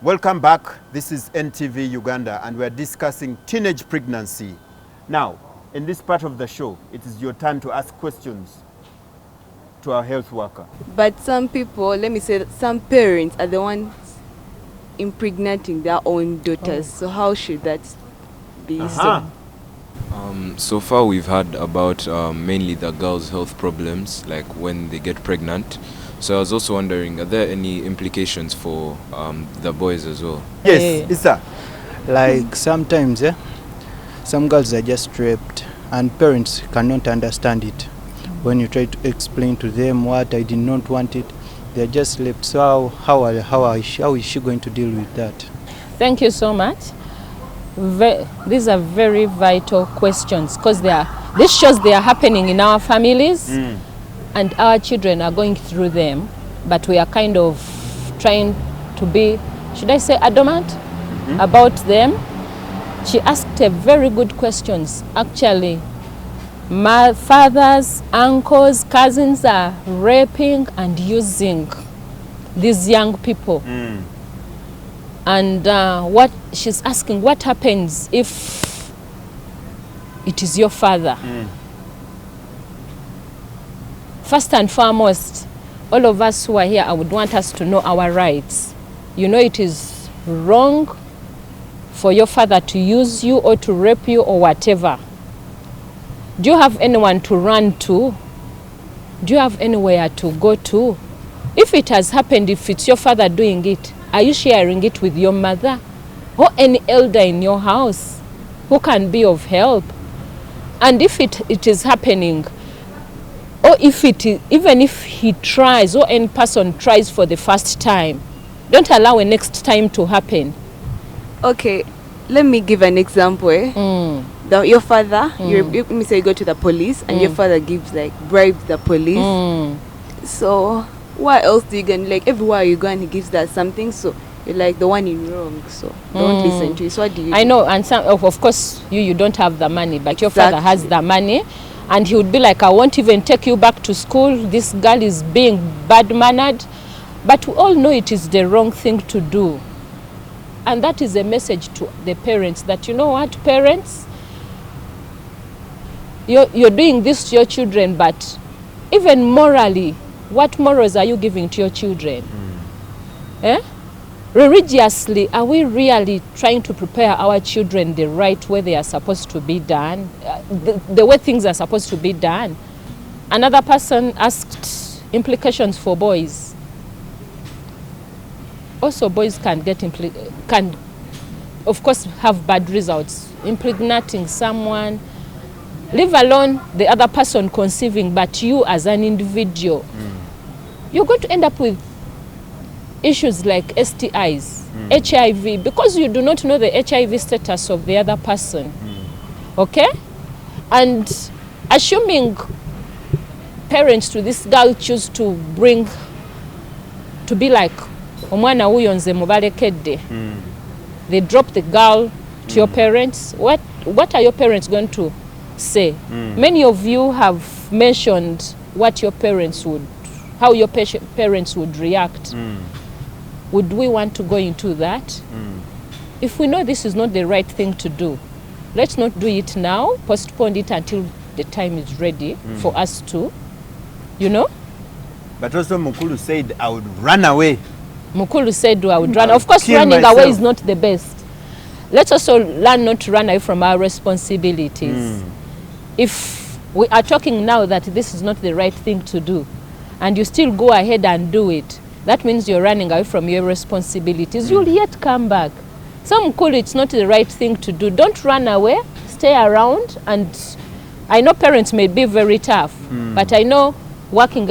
Welcome back. This is NTV Uganda and we're discussing teenage pregnancy. Now, in this part of the show, it is your turn to ask questions to our health worker. But some people, let me say that some parents are the ones impregnating their own daughters. So how should that be? So far we've heard about mainly the girls' health problems, like when they get pregnant. So I was also wondering, are there any implications for the boys as well? Yes, Issa. Like sometimes, some girls are just raped and parents cannot understand it. When you try to explain to them what I did not want it, they're just left. So how is she going to deal with that? Thank you so much. These are very vital questions because this shows they are happening in our families. And our children are going through them, but we are kind of trying to be, should I say, adamant about them. She asked a very good questions. Actually, my fathers, uncles, cousins are raping and using these young people. And what she's asking, what happens if it is your father? First and foremost, all of us who are here, I would want us to know our rights. You know it is wrong for your father to use you or to rape you or whatever. Do you have anyone to run to? Do you have anywhere to go to? If it has happened, if it's your father doing it, are you sharing it with your mother or any elder in your house who can be of help? And if it is happening, or even if he tries or any person tries for the first time, don't allow a next time to happen. Okay, let me give an example. Your father, let me say you go to the police and your father bribes the police. So what else do you get? Like everywhere you go and he gives that something, so you're like the one in wrong, so don't listen to it. So what do you do? I know, and of course you don't have the money, but your father has the money. And he would be like, I won't even take you back to school. This girl is being bad-mannered. But we all know it is the wrong thing to do. And that is a message to the parents that, you know what, parents? You're doing this to your children, but even morally, what morals are you giving to your children? Religiously, are we really trying to prepare our children the right way they are supposed to be done, the way things are supposed to be done? Another person asked implications for boys. Also, boys can of course have bad results, impregnating someone, leave alone the other person conceiving, but you as an individual, you're going to end up with issues like STIs, HIV, because you do not know the HIV status of the other person. Okay? And assuming parents to this girl choose to be like, omwana huyo nze mubalekedde. They drop the girl to your parents. What are your parents going to say? Many of you have mentioned what your parents how your parents would react. Would we want to go into that? If we know this is not the right thing to do, let's not do it now, postpone it until the time is ready for us to, you know? But also Mukulu said, I would run away. Mukulu said I would run. Of course, running away is not the best. Let's also learn not to run away from our responsibilities. If we are talking now that this is not the right thing to do, and you still go ahead and do it, that means you're running away from your responsibilities. You'll yet come back. Some call it's not the right thing to do. Don't run away. Stay around. And I know parents may be very tough, but I know working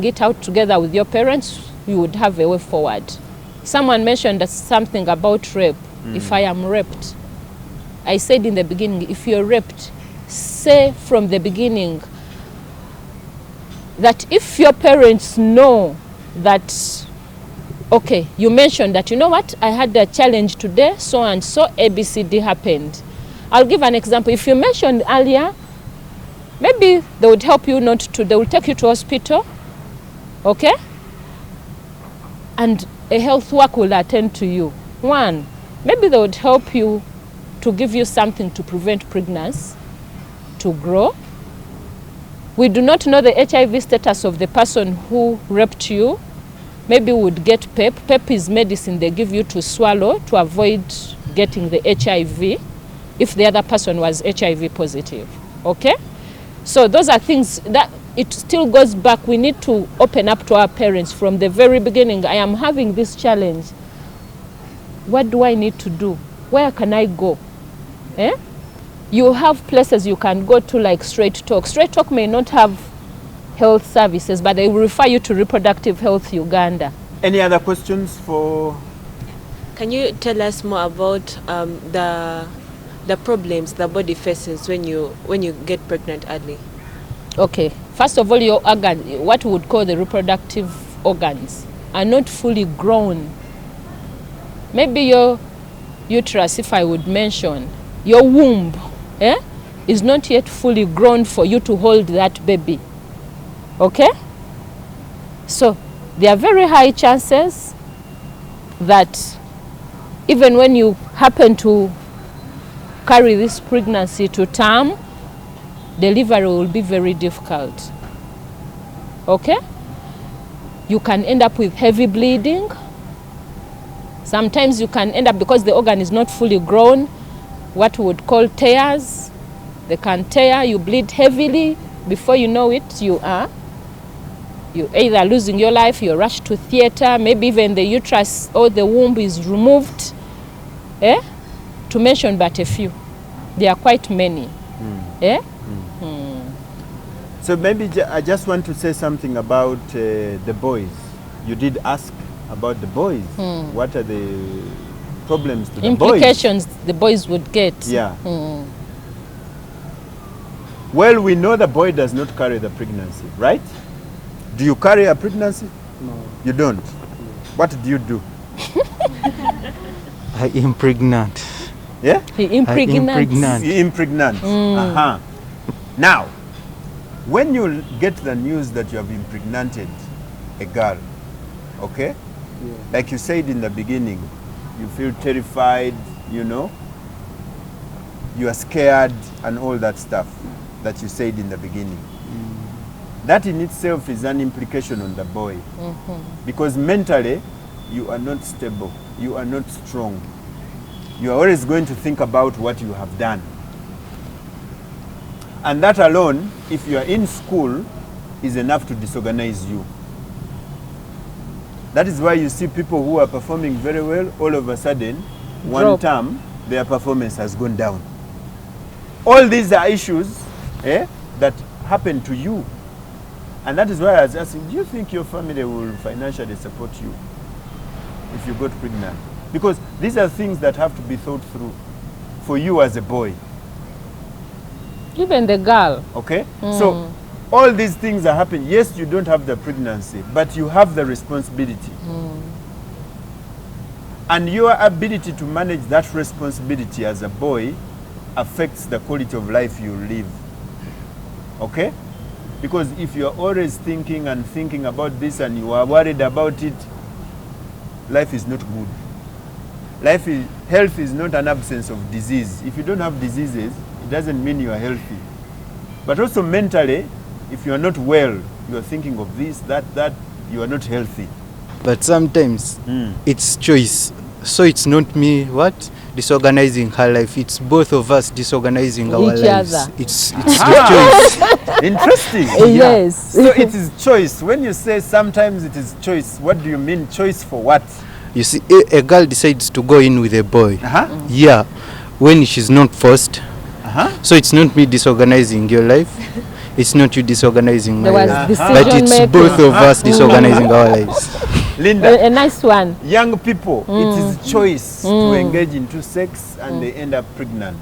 it out together with your parents, you would have a way forward. Someone mentioned something about rape. If I am raped, I said in the beginning, if you're raped, say from the beginning that if your parents know that, okay, you mentioned that, you know what, I had a challenge today, so and so, ABCD happened. I'll give an example. If you mentioned earlier, maybe they would help you they will take you to hospital, okay? And a health worker will attend to you. One, maybe they would help you to give you something to prevent pregnancy to grow. We do not know the HIV status of the person who raped you. Maybe we would get PEP. PEP is medicine they give you to swallow to avoid getting the HIV if the other person was HIV positive. Okay? So those are things that it still goes back. We need to open up to our parents from the very beginning. I am having this challenge. What do I need to do? Where can I go? Eh? You have places you can go to like Straight Talk. Straight Talk may not have health services, but they will refer you to Reproductive Health Uganda. Any other questions for? Can you tell us more about the problems the body faces when you get pregnant early? Okay, first of all, your organ, what we would call the reproductive organs, are not fully grown. Maybe your uterus, if I would mention, your womb is not yet fully grown for you to hold that baby. Okay? So there are very high chances that even when you happen to carry this pregnancy to term, delivery will be very difficult. Okay? You can end up with heavy bleeding. Sometimes you can end up, because the organ is not fully grown, what we would call tears. They can tear, you bleed heavily. Before you know it, you're either losing your life, you're rushed to theater, maybe even the uterus or the womb is removed. To mention but a few. There are quite many. So maybe I just want to say something about the boys. You did ask about the boys. What are the problems to the boys? Implications the boys would get. Yeah. Well, we know the boy does not carry the pregnancy, right? Do you carry a pregnancy? No. You don't? What do you do? I impregnate. Yeah? He impregnates. impregnate. You impregnant. Now, when you get the news that you have impregnated a girl, okay? Yeah. Like you said in the beginning, you feel terrified, you know? You are scared and all that stuff that you said in the beginning. That in itself is an implication on the boy. Because mentally, you are not stable. You are not strong. You are always going to think about what you have done. And that alone, if you are in school, is enough to disorganize you. That is why you see people who are performing very well, all of a sudden, one term, their performance has gone down. All these are issues that happen to you. And that is why I was asking, do you think your family will financially support you if you got pregnant? Because these are things that have to be thought through for you as a boy. Even the girl. Okay? So all these things are happening. Yes, you don't have the pregnancy, but you have the responsibility. And your ability to manage that responsibility as a boy affects the quality of life you live. Okay? Because if you're always thinking and thinking about this and you are worried about it, life is not good. Health is not an absence of disease. If you don't have diseases, it doesn't mean you are healthy. But also mentally, if you are not well, you are thinking of this, that, you are not healthy. But sometimes it's choice. So it's not me disorganizing her life. It's both of us disorganizing our Each lives. other. It's the choice. Interesting. Yes. So it is choice. When you say sometimes it is choice, what do you mean choice for what? You see, a girl decides to go in with a boy. Yeah, when she's not forced. So it's not me disorganizing your life. It's not you disorganizing my life. But it's both of us disorganizing our lives. Linda, a nice one. Young people, it is choice to engage into sex and they end up pregnant.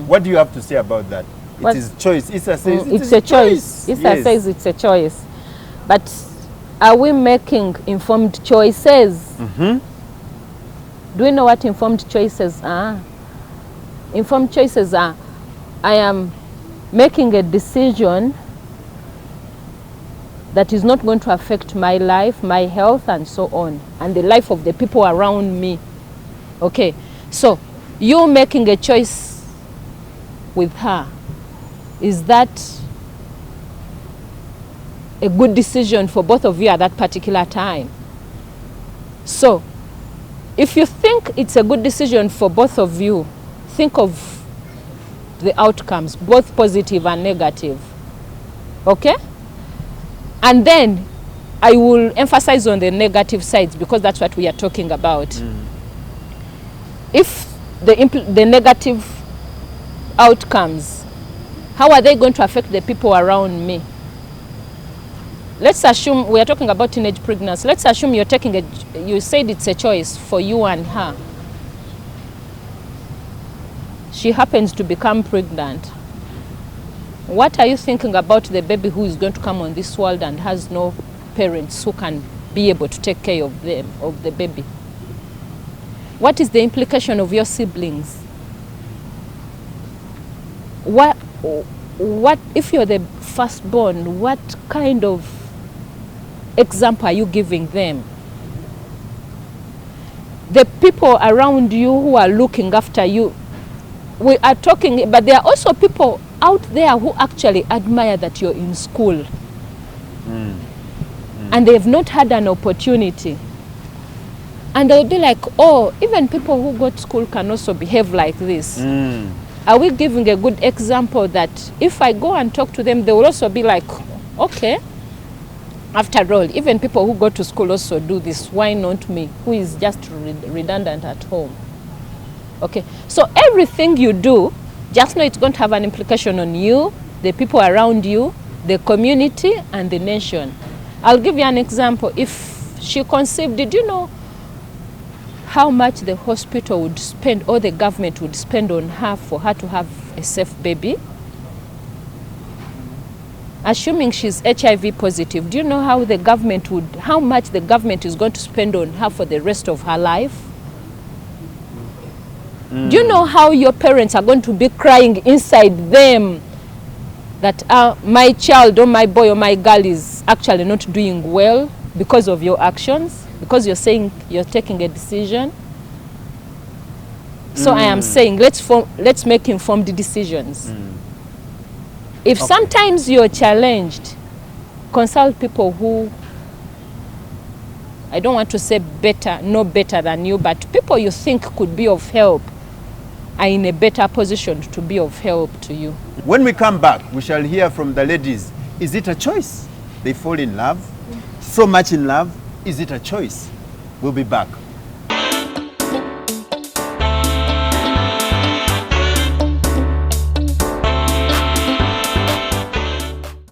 What do you have to say about that? It is choice. Issa says it's a choice. Issa says it's a choice. But are we making informed choices? Do we know what informed choices are? Informed choices are, I am making a decision that is not going to affect my life, my health, and so on, and the life of the people around me. Okay, so you making a choice with her, is that a good decision for both of you at that particular time? So if you think it's a good decision for both of you, think of the outcomes, both positive and negative. Okay? And then I will emphasize on the negative sides, because that's what we are talking about. If the negative outcomes, how are they going to affect the people around me? Let's assume we are talking about teenage pregnancy. Let's assume you're taking you said it's a choice for you and her. She happens to become pregnant. What are you thinking about the baby who is going to come on this world and has no parents who can be able to take care of them, of the baby? What is the implication of your siblings? What if you're the firstborn, what kind of example are you giving them? The people around you who are looking after you, we are talking, but there are also people out there who actually admire that you're in school. And they have not had an opportunity. And they'll be like, oh, even people who go to school can also behave like this. Are we giving a good example that if I go and talk to them, they will also be like, okay, after all, even people who go to school also do this, why not me, who is just redundant at home? Okay, so everything you do, just know it's going to have an implication on you, the people around you, the community, and the nation. I'll give you an example. If she conceived, did you know how much the hospital would spend, or the government would spend on her for her to have a safe baby? Assuming she's HIV positive, do you know how much the government is going to spend on her for the rest of her life? Do you know how your parents are going to be crying inside them that my child or my boy or my girl is actually not doing well because of your actions, because you're saying you're taking a decision? So I am saying let's make informed decisions. If sometimes you're challenged, consult people who, I don't want to say no better than you, but people you think could be of help are in a better position to be of help to you. When we come back, we shall hear from the ladies. Is it a choice? They fall in love, so much in love. Is it a choice? We'll be back.